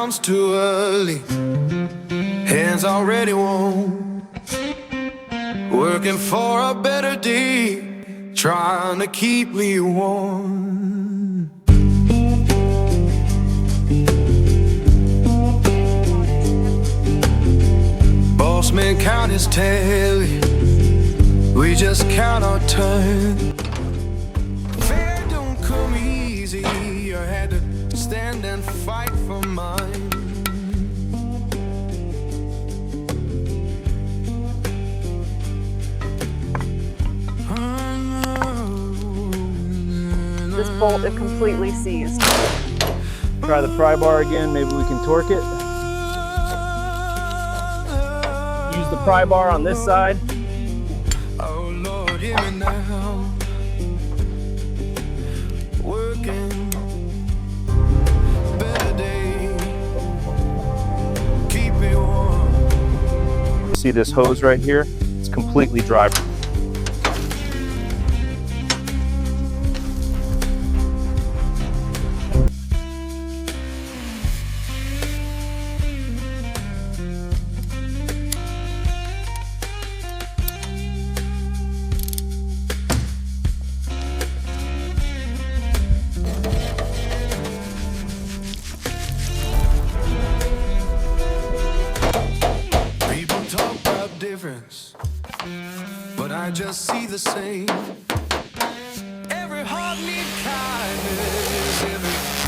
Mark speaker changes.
Speaker 1: comes too early, hands already warm, working for a better day, trying to keep me warm. Boss man count his tally, we just count our turn. Fair don't come easy, I had to stand and fight for mine.
Speaker 2: This bolt is completely seized.
Speaker 3: Try the pry bar again, maybe we can torque it. Use the pry bar on this side.
Speaker 1: Oh Lord, hear me now. Working better day, keep me warm.
Speaker 3: See this hose right here? It's completely dry.
Speaker 1: People talk about difference, but I just see the same. Every heart needs kindness, every